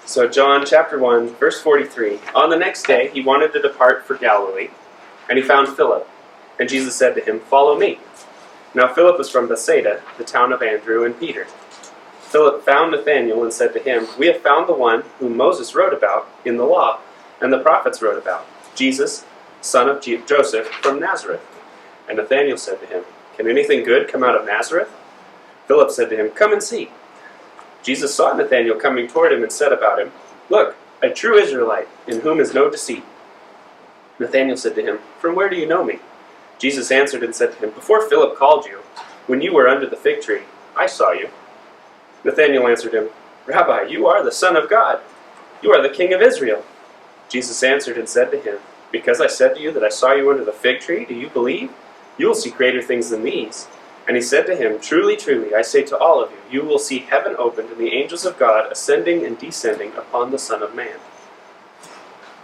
So John chapter 1, verse 43. On the next day, he wanted to depart for Galilee, and he found Philip. And Jesus said to him, "Follow me." Now Philip was from Bethsaida, the town of Andrew and Peter. Philip found Nathanael and said to him, "We have found the one whom Moses wrote about in the law, and the prophets wrote about, Jesus, son of Joseph from Nazareth." And Nathanael said to him, "Can anything good come out of Nazareth?" Philip said to him, "Come and see." Jesus saw Nathanael coming toward him and said about him, "Look, a true Israelite, in whom is no deceit." Nathanael said to him, "From where do you know me?" Jesus answered and said to him, "Before Philip called you, when you were under the fig tree, I saw you." Nathanael answered him, "Rabbi, you are the Son of God. You are the King of Israel." Jesus answered and said to him, "Because I said to you that I saw you under the fig tree, do you believe? You will see greater things than these." And he said to him, "Truly, truly, I say to all of you, you will see heaven opened and the angels of God ascending and descending upon the Son of Man."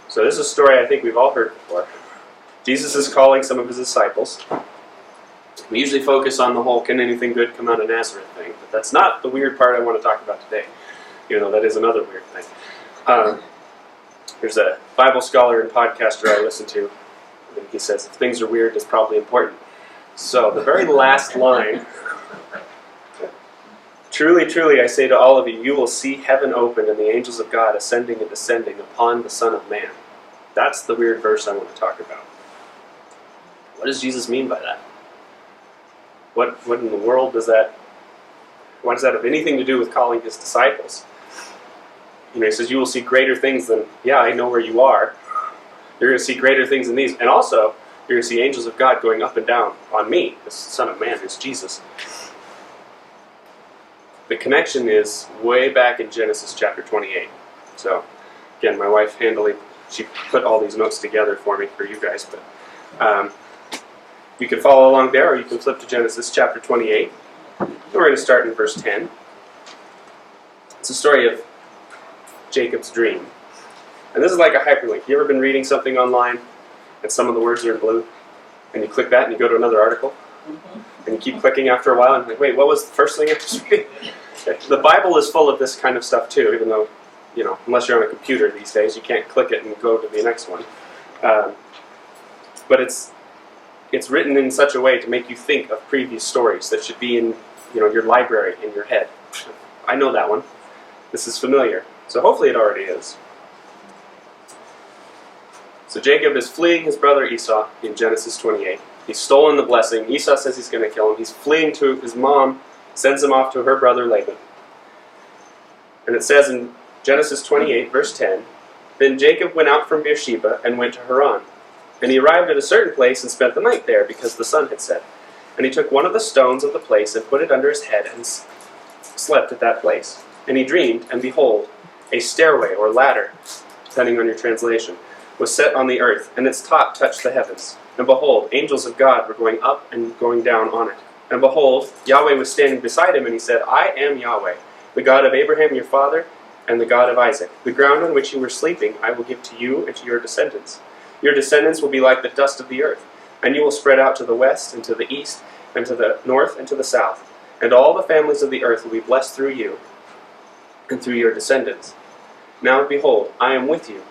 So this is a story I think we've all heard before. Jesus is calling some of his disciples. We usually focus on the whole "can anything good come out of Nazareth" thing, but that's not the weird part I want to talk about today. That is another weird thing. There's a Bible scholar and podcaster I listen to, and he says, if things are weird, it's probably important. So the very last line, "Truly, truly, I say to all of you, you will see heaven opened and the angels of God ascending and descending upon the Son of Man." That's the weird verse I want to talk about. What does Jesus mean by that? What in the world does that, why does that have anything to do with calling his disciples? He says, you will see greater things than, yeah, I know where you are. You're going to see greater things than these. And also, you're going to see angels of God going up and down on me, the Son of Man, who's Jesus. The connection is way back in Genesis chapter 28. So, again, my wife handily, she put all these notes together for me, for you guys. But you can follow along there, or you can flip to Genesis chapter 28. And we're going to start in verse 10. It's a story of Jacob's dream. And this is like a hyperlink. You ever been reading something online and some of the words are in blue? And you click that and you go to another article? And you keep clicking after a while and you're like, wait, what was the first thing I was reading? The Bible is full of this kind of stuff too, even though, unless you're on a computer these days, you can't click it and go to the next one. But it's written in such a way to make you think of previous stories that should be in your library in your head. I know that one. This is familiar. So hopefully it already is. So Jacob is fleeing his brother Esau in Genesis 28. He's stolen the blessing. Esau says he's going to kill him. He's fleeing to his mom, sends him off to her brother Laban. And it says in Genesis 28, verse 10, "Then Jacob went out from Beersheba and went to Haran. And he arrived at a certain place and spent the night there, because the sun had set. And he took one of the stones of the place and put it under his head and slept at that place. And he dreamed, and behold, a stairway or ladder, depending on your translation, was set on the earth, and its top touched the heavens. And behold, angels of God were going up and going down on it. And behold, Yahweh was standing beside him, and he said, I am Yahweh, the God of Abraham your father, and the God of Isaac. The ground on which you were sleeping I will give to you and to your descendants. Your descendants will be like the dust of the earth, and you will spread out to the west and to the east and to the north and to the south. And all the families of the earth will be blessed through you and through your descendants. Now behold, I am with you,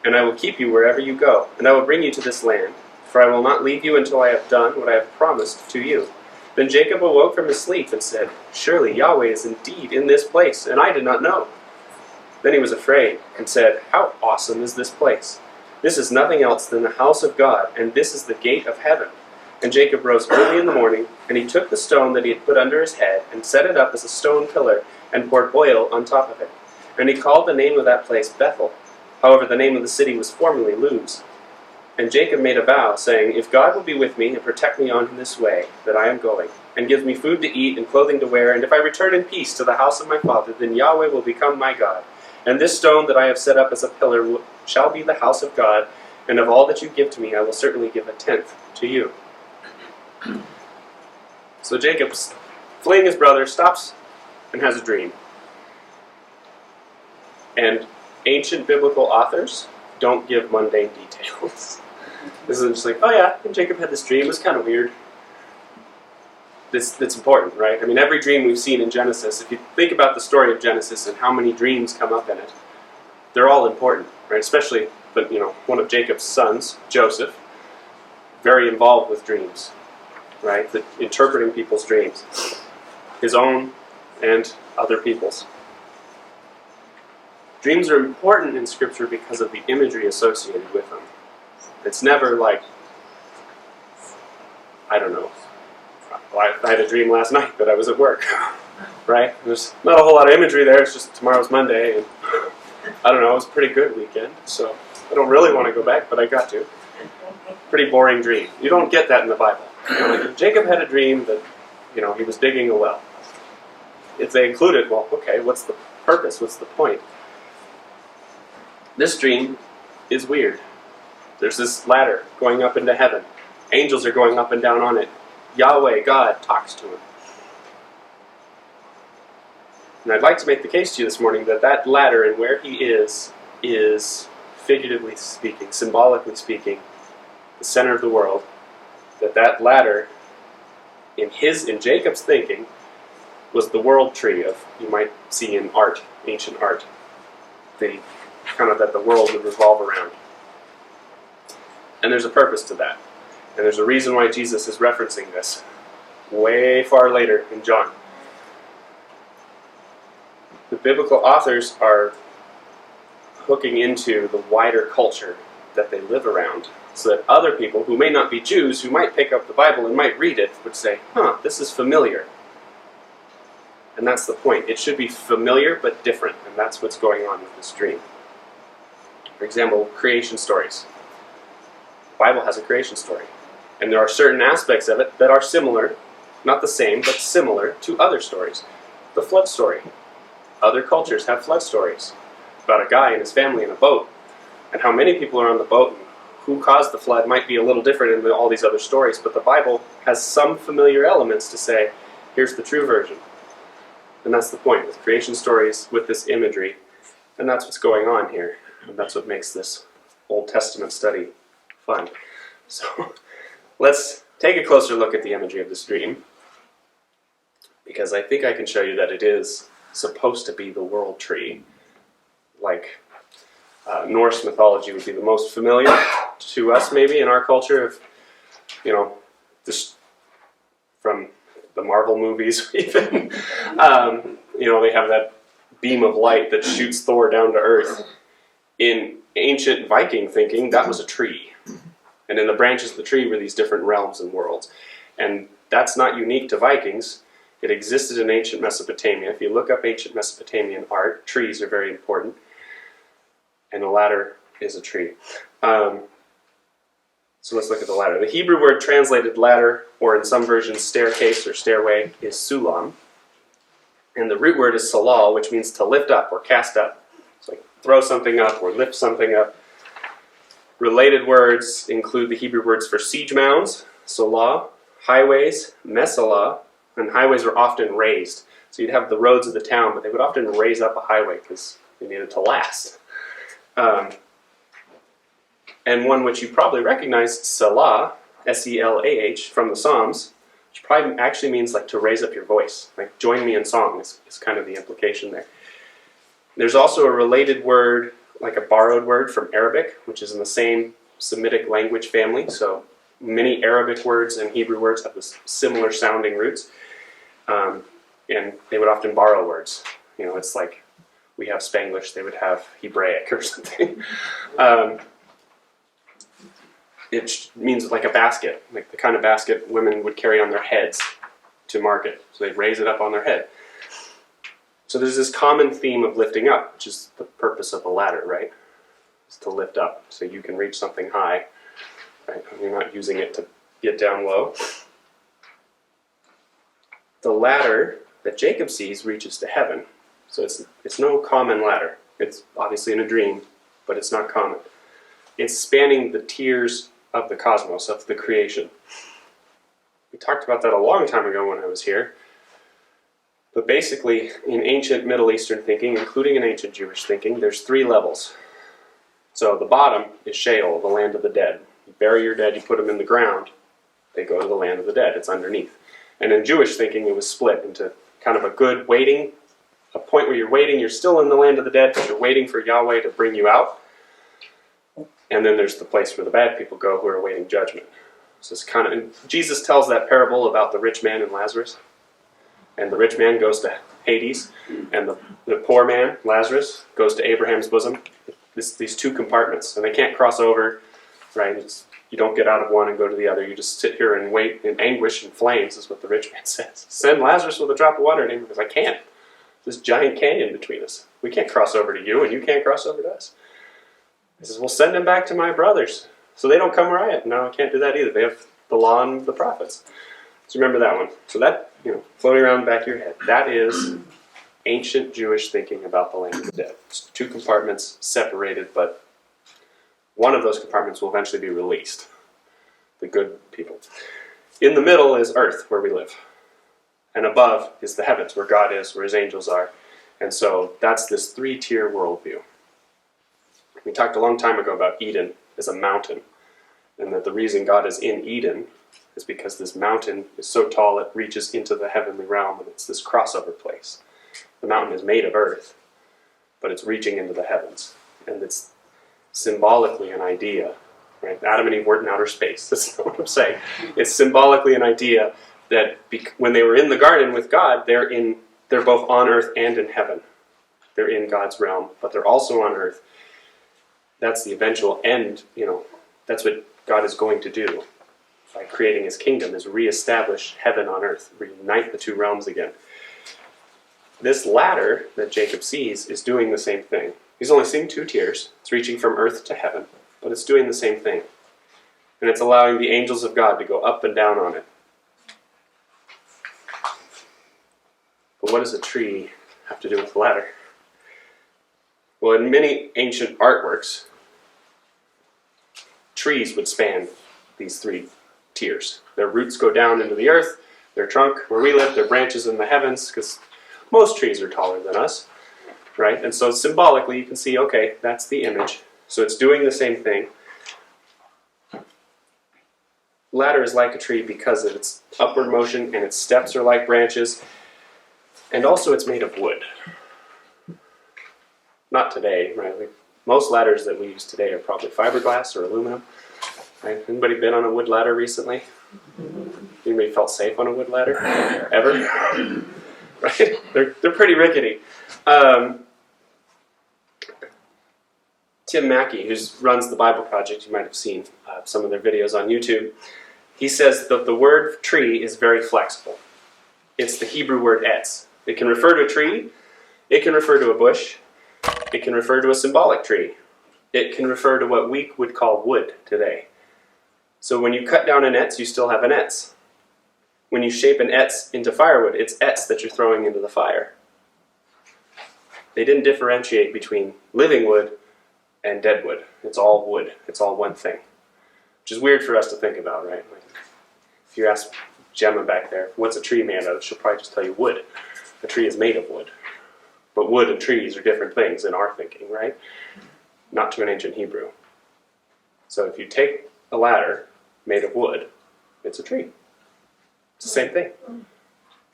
and I will keep you wherever you go, and I will bring you to this land, for I will not leave you until I have done what I have promised to you." Then Jacob awoke from his sleep and said, "Surely Yahweh is indeed in this place, and I did not know." Then he was afraid and said, "How awesome is this place! This is nothing else than the house of God, and this is the gate of heaven." And Jacob rose early in the morning, and he took the stone that he had put under his head, and set it up as a stone pillar, and poured oil on top of it. And he called the name of that place Bethel. However, the name of the city was formerly Luz. And Jacob made a vow, saying, "If God will be with me and protect me on this way that I am going, and gives me food to eat and clothing to wear, and if I return in peace to the house of my father, then Yahweh will become my God. And this stone that I have set up as a pillar shall be the house of God, and of all that you give to me I will certainly give a tenth to you." So Jacob, fleeing his brother, stops and has a dream. And ancient biblical authors don't give mundane details. This isn't just like, oh yeah, Jacob had this dream, it was kind of weird. That's important, right? I mean, every dream we've seen in Genesis, if you think about the story of Genesis and how many dreams come up in it, they're all important, right? Especially, but one of Jacob's sons, Joseph, very involved with dreams, right? Interpreting people's dreams, his own and other people's. Dreams are important in Scripture because of the imagery associated with them. It's never like, I don't know, I had a dream last night that I was at work, right? There's not a whole lot of imagery there, it's just tomorrow's Monday, and I don't know, it was a pretty good weekend, so I don't really want to go back, but I got to. Pretty boring dream. You don't get that in the Bible. Like Jacob had a dream that, he was digging a well. If they include it, well, okay, what's the purpose? What's the point? This dream is weird. There's this ladder going up into heaven. Angels are going up and down on it. Yahweh, God, talks to him. And I'd like to make the case to you this morning that ladder and where he is figuratively speaking, symbolically speaking, the center of the world. That ladder, in Jacob's thinking, was the world tree you might see in art, ancient art. That the world would revolve around. And there's a purpose to that. And there's a reason why Jesus is referencing this way far later in John. The biblical authors are hooking into the wider culture that they live around, so that other people who may not be Jews, who might pick up the Bible and might read it, would say, this is familiar. And that's the point. It should be familiar but different, and that's what's going on with this dream. For example, creation stories. The Bible has a creation story. And there are certain aspects of it that are similar, not the same, but similar to other stories. The flood story. Other cultures have flood stories about a guy and his family in a boat, and how many people are on the boat and who caused the flood might be a little different in all these other stories, but the Bible has some familiar elements to say, here's the true version. And that's the point with creation stories, with this imagery, and that's what's going on here. And that's what makes this Old Testament study fun. So let's take a closer look at the imagery of this dream, because I think I can show you that it is supposed to be the world tree. Like Norse mythology would be the most familiar to us, maybe, in our culture, of, this from the Marvel movies, even. They have that beam of light that shoots Thor down to earth. In ancient Viking thinking, that was a tree. And in the branches of the tree were these different realms and worlds. And that's not unique to Vikings. It existed in ancient Mesopotamia. If you look up ancient Mesopotamian art, trees are very important. And the ladder is a tree. So let's look at the ladder. The Hebrew word translated ladder, or in some versions staircase or stairway, is sulam. And the root word is salal, which means to lift up or cast up. It's like throw something up or lift something up. Related words include the Hebrew words for siege mounds, salah, highways, mesalah, and highways were often raised. So you'd have the roads of the town, but they would often raise up a highway because they needed to last. And one which you probably recognize, Selah, S-E-L-A-H, from the Psalms, which probably actually means like to raise up your voice. Like join me in song is kind of the implication there. There's also a related word, like a borrowed word from Arabic, which is in the same Semitic language family. So many Arabic words and Hebrew words have this similar sounding roots. And they would often borrow words. It's like we have Spanglish, they would have Hebraic or something. It means like a basket, like the kind of basket women would carry on their heads to market. So they'd raise it up on their head. So there's this common theme of lifting up, which is the purpose of a ladder, right? Is to lift up so you can reach something high, right? You're not using it to get down low. The ladder that Jacob sees reaches to heaven. So it's no common ladder. It's obviously in a dream, but it's not common. It's spanning the tiers of the cosmos, of the creation. We talked about that a long time ago when I was here. But basically, in ancient Middle Eastern thinking, including in ancient Jewish thinking, there's 3 levels. So the bottom is Sheol, the land of the dead. You bury your dead, you put them in the ground, they go to the land of the dead. It's underneath. And in Jewish thinking, it was split into kind of a good weighting a point where you're waiting. You're still in the land of the dead, but you're waiting for Yahweh to bring you out. And then there's the place where the bad people go who are awaiting judgment. So it's kind of, Jesus tells that parable about the rich man and Lazarus. And the rich man goes to Hades, and the poor man, Lazarus, goes to Abraham's bosom. These two compartments, and they can't cross over, right? You don't get out of one and go to the other. You just sit here and wait in anguish and flames, is what the rich man says. Send Lazarus with a drop of water. And Abraham goes, I can't. This giant canyon between us. We can't cross over to you, and you can't cross over to us. He says, well, send him back to my brothers, so they don't come where I am. No, I can't do that either. They have the law and the prophets. So remember that one. So that, floating around the back of your head, that is ancient Jewish thinking about the land of the dead. It's two compartments separated, but one of those compartments will eventually be released. The good people. In the middle is earth, where we live. And above is the heavens, where God is, where his angels are. And so that's this three-tier worldview. We talked a long time ago about Eden as a mountain, and that the reason God is in Eden is because this mountain is so tall it reaches into the heavenly realm, and it's this crossover place. The mountain is made of earth, but it's reaching into the heavens. And it's symbolically an idea, right? Adam and Eve weren't in outer space, that's not what I'm saying. It's symbolically an idea that when they were in the garden with God, they're both on earth and in heaven. They're in God's realm, but they're also on earth. That's the eventual end, that's what God is going to do by creating his kingdom, is reestablish heaven on earth, reunite the two realms again. This ladder that Jacob sees is doing the same thing. He's only seeing two tiers. It's reaching from earth to heaven, but it's doing the same thing. And it's allowing the angels of God to go up and down on it. But what does a tree have to do with the ladder? Well, in many ancient artworks, trees would span these three tiers. Their roots go down into the earth, their trunk, where we live, their branches in the heavens, because most trees are taller than us, right? And so symbolically you can see, okay, that's the image. So it's doing the same thing. Ladder is like a tree because of its upward motion, and its steps are like branches, and also it's made of wood. Not today, right? Most ladders that we use today are probably fiberglass or aluminum. Right? Anybody been on a wood ladder recently? Anybody felt safe on a wood ladder? Ever? Right? They're pretty rickety. Tim Mackey, who runs the Bible Project, you might have seen some of their videos on YouTube, he says that the word tree is very flexible. It's the Hebrew word etz. It can refer to a tree, it can refer to a bush, it can refer to a symbolic tree, it can refer to what we would call wood today. So when you cut down an etz, you still have an etz. When you shape an etz into firewood, it's etz that you're throwing into the fire. They didn't differentiate between living wood and dead wood. It's all wood. It's all one thing. Which is weird for us to think about, right? Like, if you ask Gemma back there, what's a tree made of? She'll probably just tell you wood. A tree is made of wood. But wood and trees are different things in our thinking, right? Not to an ancient Hebrew. So if you take a ladder made of wood, it's a tree. It's the same thing,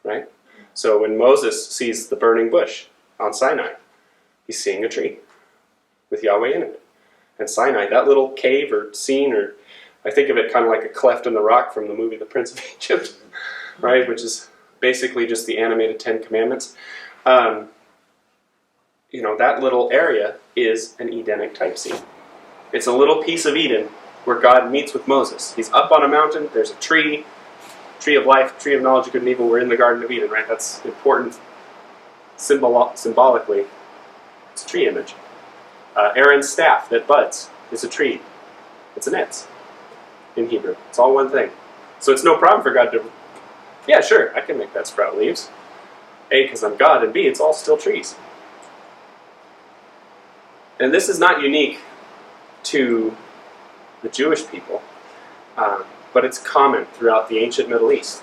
right? So when Moses sees the burning bush on Sinai, he's seeing a tree with Yahweh in it. And Sinai, that little cave or scene, or I think of it kind of like a cleft in the rock from the movie The Prince of Egypt, right? Which is basically just the animated Ten Commandments. That little area is an Edenic type scene. It's a little piece of Eden where God meets with Moses. He's up on a mountain, there's a tree of life, tree of knowledge of good and evil. We're in the Garden of Eden, right? That's important symbolically. It's a tree image. Aaron's staff that buds is a tree. It's an etz in Hebrew. It's all one thing. So it's no problem for God to, yeah, sure, I can make that sprout leaves. A, because I'm God, and B, it's all still trees. And this is not unique to the Jewish people, but it's common throughout the ancient Middle East.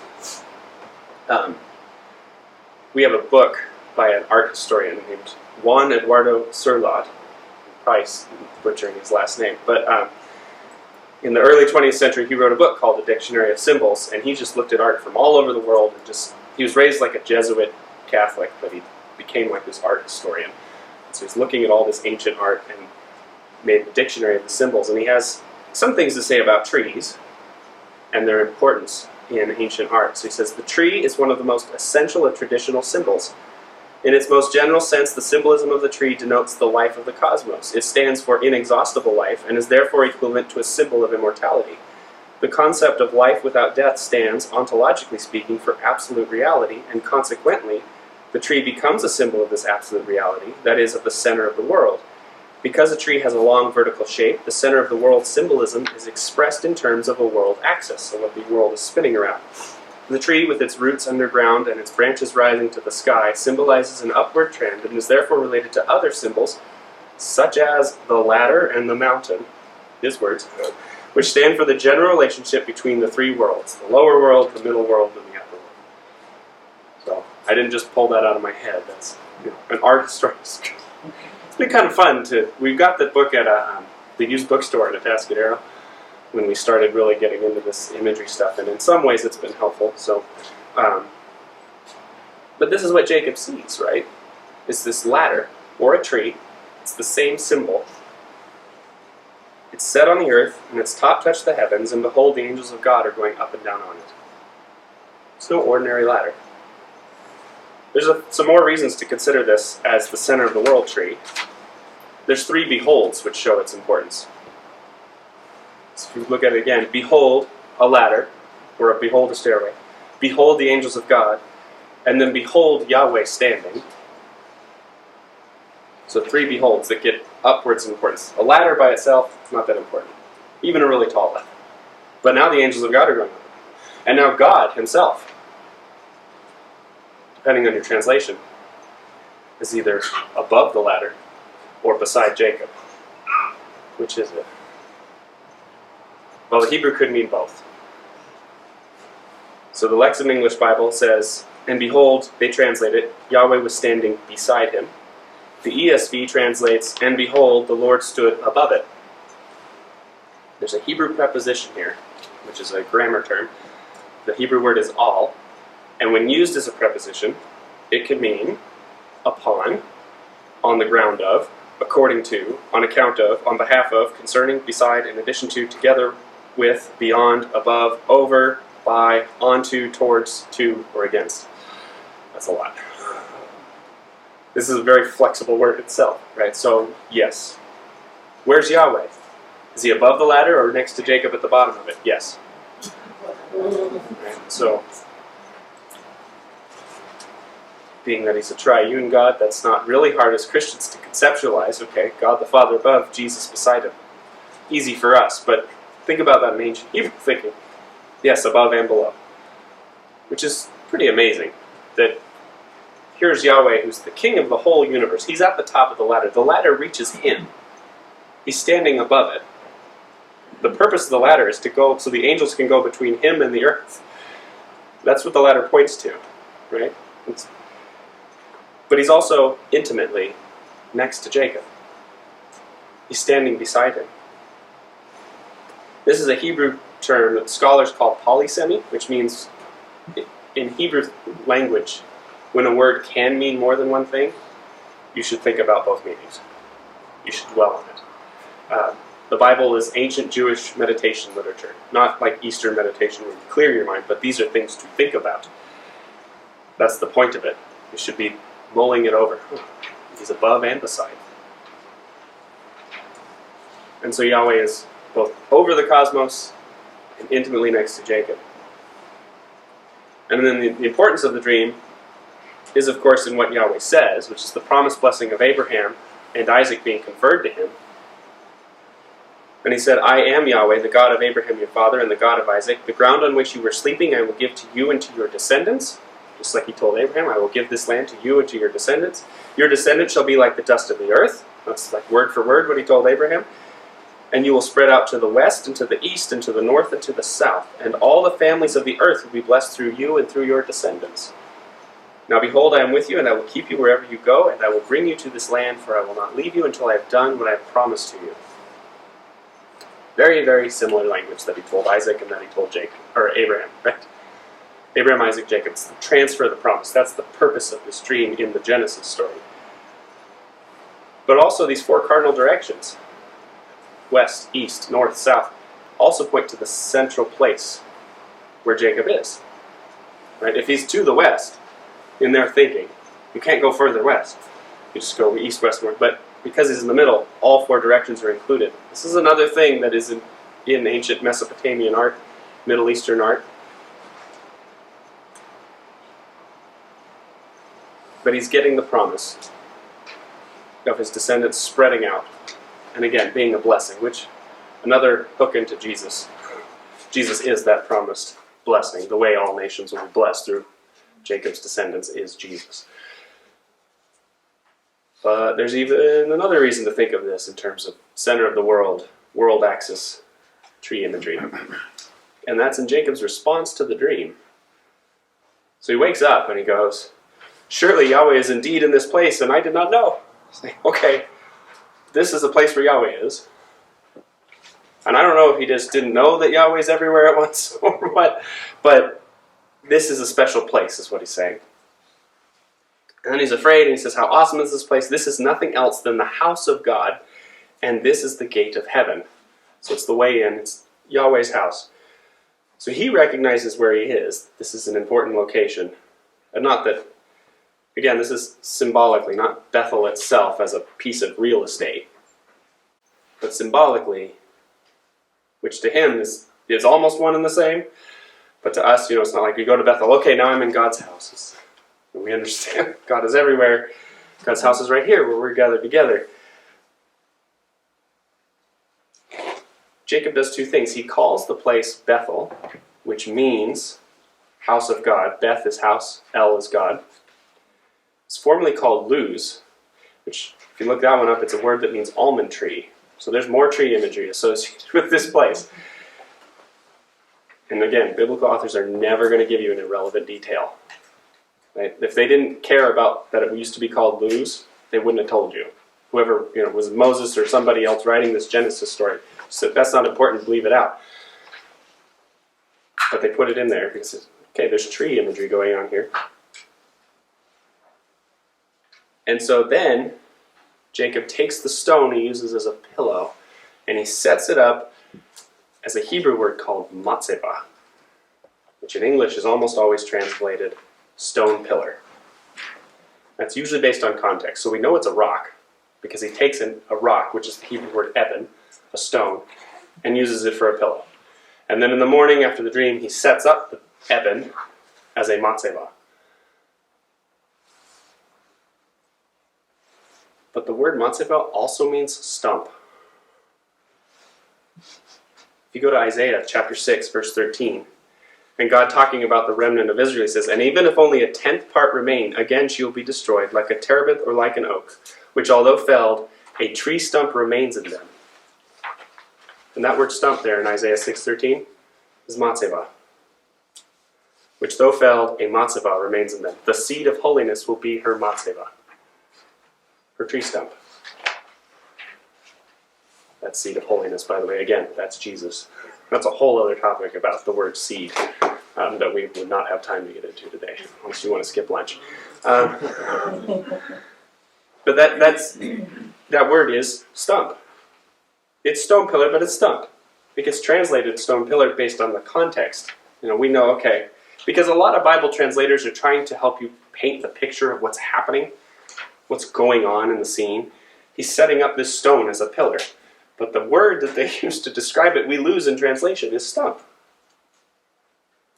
We have a book by an art historian named Juan Eduardo Surlot, probably butchering his last name, but in the early 20th century he wrote a book called The Dictionary of Symbols, and he just looked at art from all over the world, and he was raised like a Jesuit Catholic, but he became like this art historian. So he's looking at all this ancient art and made a dictionary of the symbols. And he has some things to say about trees and their importance in ancient art. So he says, the tree is one of the most essential of traditional symbols. In its most general sense, the symbolism of the tree denotes the life of the cosmos. It stands for inexhaustible life and is therefore equivalent to a symbol of immortality. The concept of life without death stands, ontologically speaking, for absolute reality, and consequently, the tree becomes a symbol of this absolute reality, that is, of the center of the world. Because a tree has a long vertical shape, the center of the world symbolism is expressed in terms of a world axis, so what the world is spinning around. The tree, with its roots underground and its branches rising to the sky, symbolizes an upward trend and is therefore related to other symbols, such as the ladder and the mountain, his words, which stand for the general relationship between the three worlds, the lower world, the middle world, and the upper world. So, I didn't just pull that out of my head. That's an art historian. It's been kind of fun we got the book at the used bookstore in Atascadero when we started really getting into this imagery stuff, and in some ways it's been helpful. So, but this is what Jacob sees, right? It's this ladder, or a tree. It's the same symbol. It's set on the earth, and its top touch the heavens, and behold, the angels of God are going up and down on it. It's no ordinary ladder. There's some more reasons to consider this as the center of the world tree. There's 3 beholds which show its importance. So if you look at it again, behold a ladder, or behold a stairway. Behold the angels of God, and then behold Yahweh standing. So 3 beholds that get upwards in importance. A ladder by itself, not that important. Even a really tall ladder. But now the angels of God are going up. And now God himself, depending on your translation, is either above the ladder or beside Jacob. Which is it? Well, the Hebrew could mean both. So the Lexham English Bible says, and behold, they translate it, Yahweh was standing beside him. The ESV translates, and behold, the Lord stood above it. There's a Hebrew preposition here, which is a grammar term. The Hebrew word is all, and when used as a preposition, it can mean upon, on the ground of, according to, on account of, on behalf of, concerning, beside, in addition to, together with, beyond, above, over, by, onto, towards, to, or against. That's a lot. This is a very flexible word itself, right? So, yes. Where's Yahweh? Is he above the ladder or next to Jacob at the bottom of it? Yes. Right, so, being that he's a triune God, that's not really hard as Christians to conceptualize. Okay, God the Father above, Jesus beside him. Easy for us, but think about that in ancient Hebrew thinking. Yes, above and below. Which is pretty amazing that here's Yahweh, who's the king of the whole universe. He's at the top of the ladder. The ladder reaches him. He's standing above it. The purpose of the ladder is to go so the angels can go between him and the earth. That's what the ladder points to, right? But he's also intimately next to Jacob. He's standing beside him. This is a Hebrew term that scholars call polysemy, which means in Hebrew language, when a word can mean more than one thing, you should think about both meanings. You should dwell on it. The Bible is ancient Jewish meditation literature, not like Eastern meditation where you clear your mind, but these are things to think about. That's the point of it. You should be mulling it over. He's above and beside. And so Yahweh is both over the cosmos and intimately next to Jacob. And then the importance of the dream is, of course, in what Yahweh says, which is the promised blessing of Abraham and Isaac being conferred to him. And he said, I am Yahweh, the God of Abraham your father, and the God of Isaac. The ground on which you were sleeping I will give to you and to your descendants. Just like he told Abraham, I will give this land to you and to your descendants. Your descendants shall be like the dust of the earth. That's like word for word what he told Abraham. And you will spread out to the west and to the east and to the north and to the south. And all the families of the earth will be blessed through you and through your descendants. Now behold, I am with you, and I will keep you wherever you go, and I will bring you to this land, for I will not leave you until I have done what I have promised to you. Very, very similar language that he told Isaac and that he told Abraham, right? Abraham, Isaac, Jacob. It's the transfer of the promise. That's the purpose of this dream in the Genesis story. But also these four cardinal directions, west, east, north, south, also point to the central place where Jacob is. Right? If he's to the west, in their thinking, you can't go further west. You just go east, west, north. But because he's in the middle, all four directions are included. This is another thing that is in ancient Mesopotamian art, Middle Eastern art. But he's getting the promise of his descendants spreading out, and again, being a blessing, which another hook into Jesus. Jesus is that promised blessing. The way all nations will be blessed through Jacob's descendants is Jesus. But there's even another reason to think of this in terms of center of the world axis, tree imagery. And that's in Jacob's response to the dream. So he wakes up and he goes, "Surely Yahweh is indeed in this place, and I did not know." Okay, this is the place where Yahweh is. And I don't know if he just didn't know that Yahweh's everywhere at once or what, but this is a special place, is what he's saying. And then he's afraid, and he says, "How awesome is this place? This is nothing else than the house of God, and this is the gate of heaven." So it's the way in, it's Yahweh's house. So he recognizes where he is. This is an important location. And not that, again, this is symbolically, not Bethel itself as a piece of real estate, but symbolically, which to him is almost one and the same, but to us, it's not like we go to Bethel, okay, now I'm in God's house. We understand God is everywhere. God's house is right here where we're gathered together. Jacob does two things. He calls the place Bethel, which means house of God. Beth is house, El is God. It's formerly called Luz, which, if you look that one up, it's a word that means almond tree. So there's more tree imagery associated with this place. And again, biblical authors are never going to give you an irrelevant detail. Right? If they didn't care about that it used to be called Luz, they wouldn't have told you. Whoever was Moses or somebody else writing this Genesis story said, that's not important, leave it out. But they put it in there because, okay, there's tree imagery going on here. And so then, Jacob takes the stone he uses as a pillow, and he sets it up as a Hebrew word called matzebah, which in English is almost always translated stone pillar. That's usually based on context. So we know it's a rock, because he takes a rock, which is the Hebrew word eben, a stone, and uses it for a pillow. And then in the morning after the dream, he sets up the eben as a matzebah. But the word matzebah also means stump. If you go to Isaiah chapter 6, verse 13, and God talking about the remnant of Israel, he says, "And even if only a 10th part remain, again she will be destroyed, like a terebinth or like an oak, which although felled, a tree stump remains in them." And that word stump there in Isaiah 6:13 is matzebah, which though felled, a matzebah remains in them. The seed of holiness will be her matzebah, her tree stump. That seed of holiness, by the way, again, that's Jesus. That's a whole other topic about the word seed that we would not have time to get into today, unless you want to skip lunch. But that word is stump. It's stone pillar, but it's stump. It gets translated stone pillar based on the context. We know, okay, because a lot of Bible translators are trying to help you paint the picture of what's happening, what's going on in the scene. He's setting up this stone as a pillar. But the word that they use to describe it, we lose in translation, is stump.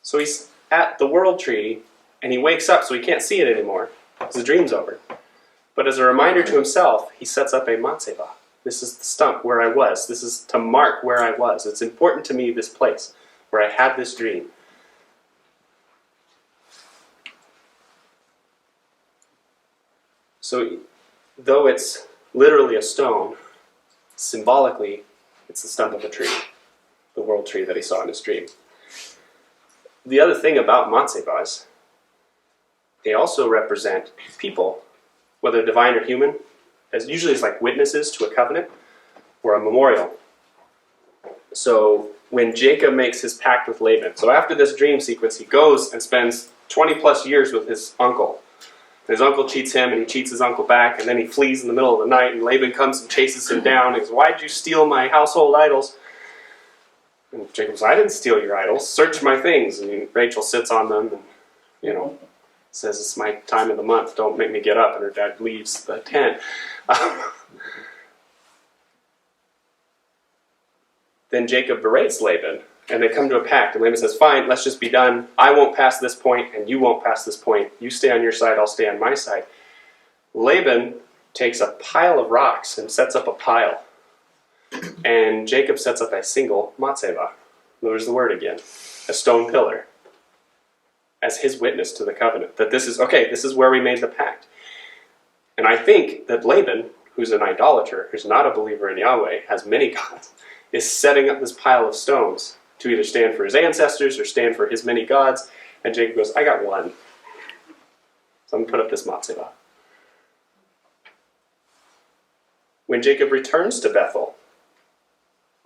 So he's at the world tree, and he wakes up so he can't see it anymore, because the dream's over. But as a reminder to himself, he sets up a matzebah. This is the stump where I was. This is to mark where I was. It's important to me, this place, where I had this dream. So, though it's literally a stone, symbolically, it's the stump of a tree, the world tree that he saw in his dream. The other thing about matzebahs, they also represent people, whether divine or human, as usually as like witnesses to a covenant or a memorial. So when Jacob makes his pact with Laban. So after this dream sequence, he goes and spends 20 plus years with his uncle. His uncle cheats him, and he cheats his uncle back, and then he flees in the middle of the night, and Laban comes and chases him down. He goes, "Why'd you steal my household idols?" And Jacob says, "I didn't steal your idols. Search my things." And Rachel sits on them and, says, "It's my time of the month. Don't make me get up." And her dad leaves the tent. Then Jacob berates Laban, and they come to a pact. And Laban says, "Fine, let's just be done. I won't pass this point, and you won't pass this point. You stay on your side, I'll stay on my side." Laban takes a pile of rocks and sets up a pile. And Jacob sets up a single matzevah. There's the word again. A stone pillar. As his witness to the covenant. That this is where we made the pact. And I think that Laban, who's an idolater, who's not a believer in Yahweh, has many gods, is setting up this pile of stones to either stand for his ancestors or stand for his many gods. And Jacob goes, "I got one. So I'm going to put up this matzevah." When Jacob returns to Bethel,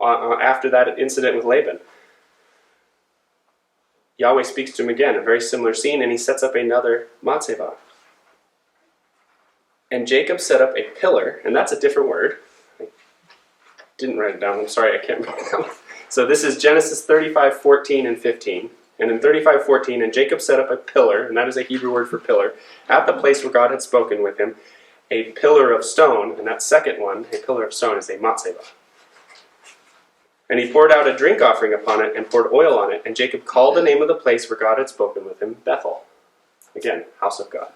after that incident with Laban, Yahweh speaks to him again, a very similar scene, and he sets up another matzevah. And Jacob set up a pillar, and that's a different word. I didn't write it down. I'm sorry, I can't remember that one. So this is Genesis 35:14 and 15. And in 35:14, "And Jacob set up a pillar," and that is a Hebrew word for pillar, "at the place where God had spoken with him, a pillar of stone," and that second one, a pillar of stone, is a matzevah. "And he poured out a drink offering upon it and poured oil on it, and Jacob called the name of the place where God had spoken with him Bethel." Again, house of God.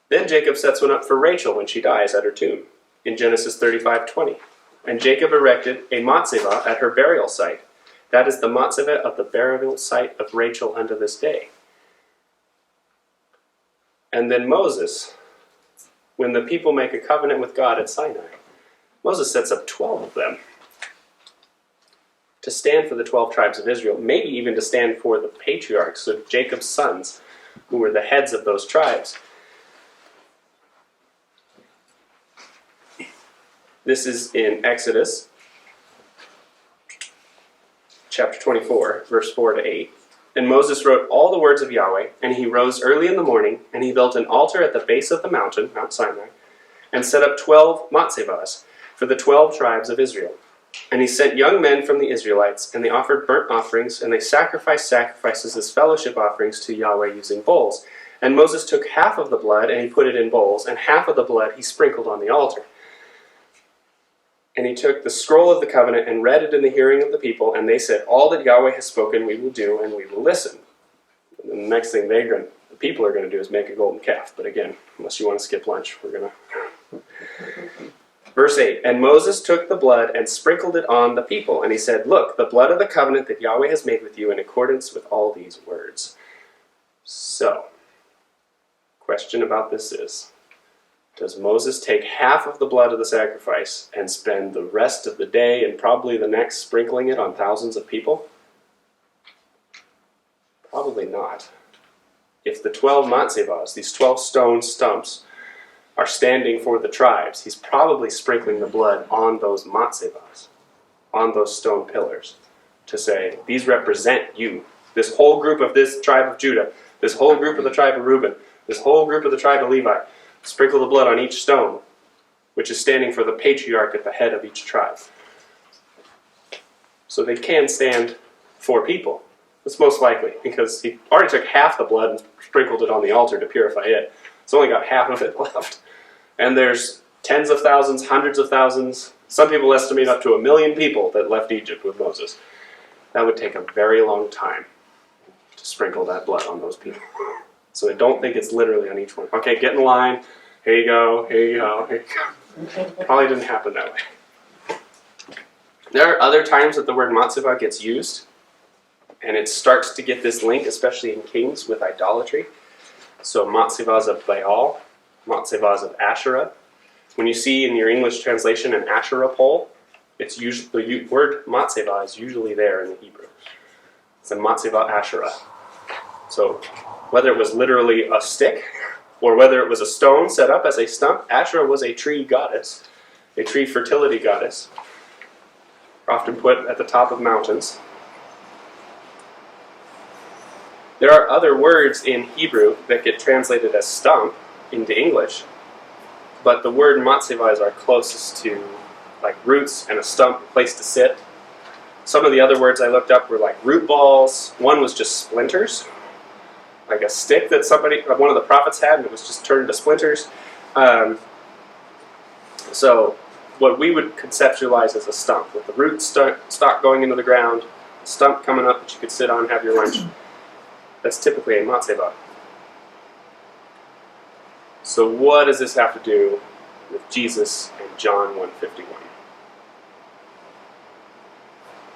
Then Jacob sets one up for Rachel when she dies at her tomb, in Genesis 35:20. "And Jacob erected a matzevah at her burial site. That is the matzevah of the burial site of Rachel unto this day." And then Moses, when the people make a covenant with God at Sinai, Moses sets up 12 of them to stand for the 12 tribes of Israel, maybe even to stand for the patriarchs, so Jacob's sons, who were the heads of those tribes. This is in Exodus chapter 24, verse 4 to 8. "And Moses wrote all the words of Yahweh, and he rose early in the morning, and he built an altar at the base of the mountain, Mount Sinai, and set up 12 matzevahs for the 12 tribes of Israel. And he sent young men from the Israelites, and they offered burnt offerings, and they sacrificed sacrifices as fellowship offerings to Yahweh using bowls. And Moses took half of the blood, and he put it in bowls, and half of the blood he sprinkled on the altar. And he took the scroll of the covenant and read it in the hearing of the people, and they said, 'All that Yahweh has spoken we will do, and we will listen.'" And the next thing the people are going to do is make a golden calf. But again, unless you want to skip lunch, we're going to... Verse 8, "And Moses took the blood and sprinkled it on the people, and he said, 'Look, the blood of the covenant that Yahweh has made with you in accordance with all these words.'" So, question about this is, does Moses take half of the blood of the sacrifice and spend the rest of the day and probably the next sprinkling it on thousands of people? Probably not. If the 12 matzevahs, these 12 stone stumps, are standing for the tribes, he's probably sprinkling the blood on those matzevahs, on those stone pillars, to say, these represent you. This whole group of this tribe of Judah, this whole group of the tribe of Reuben, this whole group of the tribe of Levi, sprinkle the blood on each stone, which is standing for the patriarch at the head of each tribe. So they can stand for people. That's most likely, because he already took half the blood and sprinkled it on the altar to purify it. It's only got half of it left. And there's tens of thousands, hundreds of thousands, some people estimate up to 1 million people that left Egypt with Moses. That would take a very long time to sprinkle that blood on those people. So I don't think it's literally on each one. Okay, get in line. Here you go, here you go, here you go. Probably didn't happen that way. There are other times that the word matzevah gets used, and it starts to get this link, especially in Kings, with idolatry. So matzevahs of Baal, matzevahs of Asherah. When you see in your English translation an Asherah pole, it's usually, the word matzevah is usually there in the Hebrew. It's a matzevah Asherah. So whether it was literally a stick, or whether it was a stone set up as a stump, Asherah was a tree goddess, a tree fertility goddess. often put at the top of mountains. There are other words in Hebrew that get translated as stump into English, but the word matzeva is our closest to like roots and a stump, a place to sit. Some of the other words I looked up were like root balls. One was just splinters, like a stick that one of the prophets had, and it was just turned to splinters. So what we would conceptualize as a stump, with the root stalk going into the ground, a stump coming up that you could sit on and have your lunch. That's typically a matzeva. So what does this have to do with Jesus and John 1:51?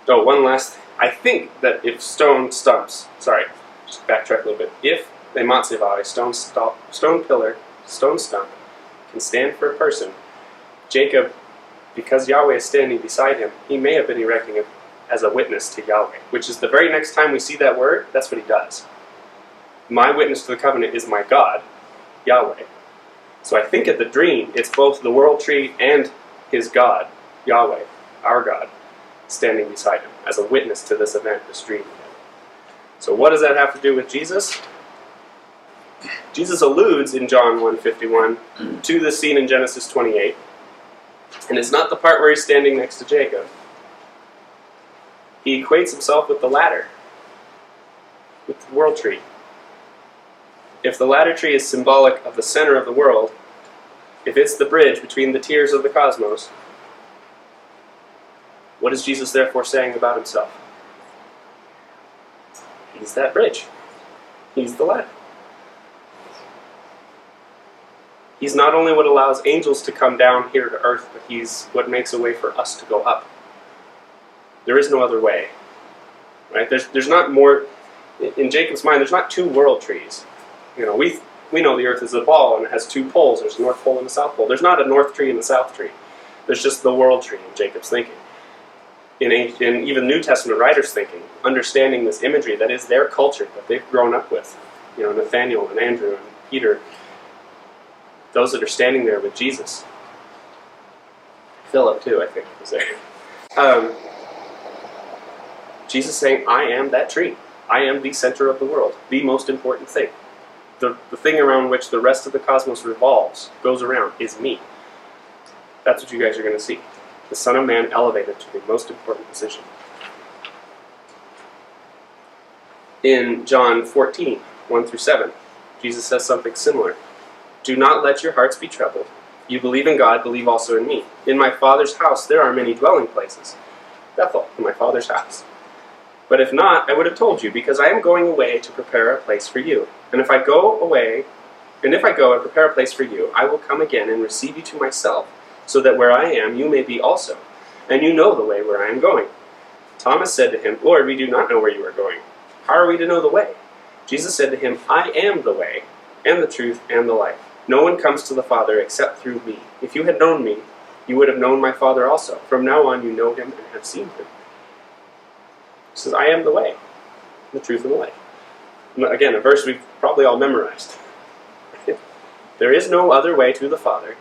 Oh, one last thing. I think that if stone stumps, just backtrack a little bit. If a matzeva, a stone pillar, stone stump, can stand for a person, Jacob, because Yahweh is standing beside him, he may have been erecting it as a witness to Yahweh, which is the very next time we see that word, that's what he does. My witness to the covenant is my God, Yahweh. So I think at the dream, it's both the world tree and his God, Yahweh, our God, standing beside him as a witness to this event, this dream. So what does that have to do with Jesus? Jesus alludes in John 1:51 to the scene in Genesis 28, and it's not the part where he's standing next to Jacob. He equates himself with the ladder, with the world tree. If the ladder tree is symbolic of the center of the world, if it's the bridge between the tiers of the cosmos, what is Jesus therefore saying about himself? He's that bridge. He's the ladder. He's not only what allows angels to come down here to earth, but he's what makes a way for us to go up. There is no other way. Right? There's not more, in Jacob's mind, there's not two world trees. You know, we know the earth is a ball and it has two poles. There's a north pole and a south pole. There's not a north tree and a south tree. There's just the world tree in Jacob's thinking. In even New Testament writers' thinking, understanding this imagery that is their culture that they've grown up with. You know, Nathaniel and Andrew and Peter, those that are standing there with Jesus. Philip too, I think, was there. Jesus saying, I am that tree. I am the center of the world, the most important thing. The thing around which the rest of the cosmos revolves, goes around, is me. That's what you guys are going to see. The Son of Man elevated to the most important position. In John 14, 1-7, Jesus says something similar. Do not let your hearts be troubled. You believe in God, believe also in me. In my Father's house there are many dwelling places. Bethel, in my Father's house. But if not, I would have told you, because I am going away to prepare a place for you. And if I go and prepare a place for you, I will come again and receive you to myself, so that where I am, you may be also. And you know the way where I am going. Thomas said to him, Lord, we do not know where you are going. How are we to know the way? Jesus said to him, I am the way, and the truth, and the life. No one comes to the Father except through me. If you had known me, you would have known my Father also. From now on you know him and have seen him. He says, I am the way, the truth, and the life. Again, a verse we've probably all memorized. There is no other way to the Father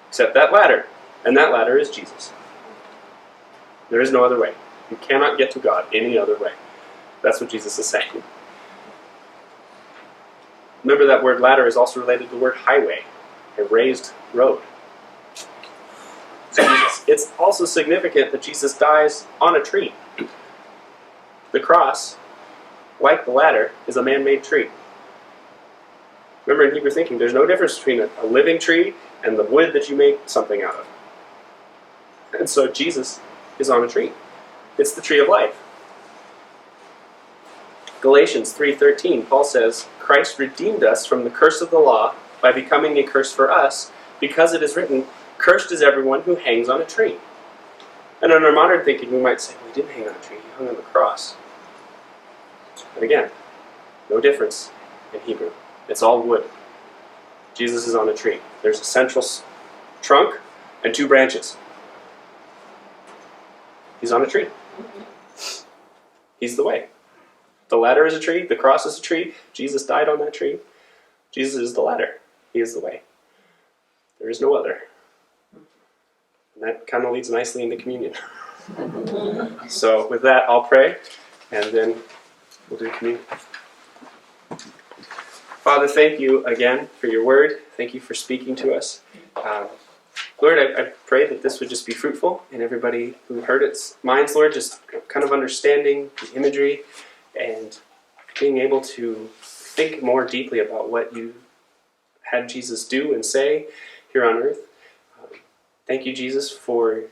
except that ladder, and that ladder is Jesus. There is no other way. You cannot get to God any other way. That's what Jesus is saying. Remember that word ladder is also related to the word highway, a raised road. So it's also significant that Jesus dies on a tree. The cross, like the ladder, is a man-made tree. Remember in Hebrew thinking, there's no difference between a living tree and the wood that you make something out of. And so Jesus is on a tree. It's the tree of life. Galatians 3:13, Paul says, Christ redeemed us from the curse of the law by becoming a curse for us, because it is written, cursed is everyone who hangs on a tree. And in our modern thinking, we might say, well, he didn't hang on a tree, he hung on the cross. But again, no difference in Hebrew. It's all wood. Jesus is on a tree. There's a central trunk and two branches. He's on a tree. He's the way. The ladder is a tree. The cross is a tree. Jesus died on that tree. Jesus is the ladder. He is the way. There is no other. And that kind of leads nicely into communion. So with that, I'll pray, and then we'll do communion. Father, thank you again for your word. Thank you for speaking to us. Lord, I pray that this would just be fruitful in everybody who heard its minds, Lord, just kind of understanding the imagery and being able to think more deeply about what you had Jesus do and say here on earth. Thank you, Jesus, for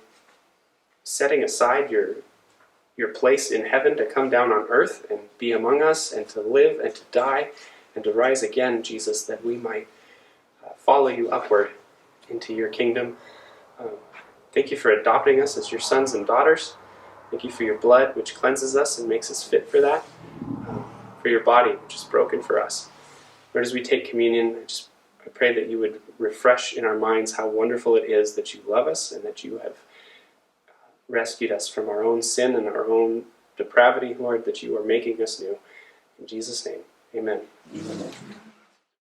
setting aside your place in heaven to come down on earth and be among us and to live and to die and to rise again, Jesus, that we might follow you upward into your kingdom. Thank you for adopting us as your sons and daughters. Thank you for your blood, which cleanses us and makes us fit for that. For your body, which is broken for us. Lord, as we take communion, I pray that you would refresh in our minds how wonderful it is that you love us and that you have rescued us from our own sin and our own depravity, Lord, that you are making us new. In Jesus' name, amen.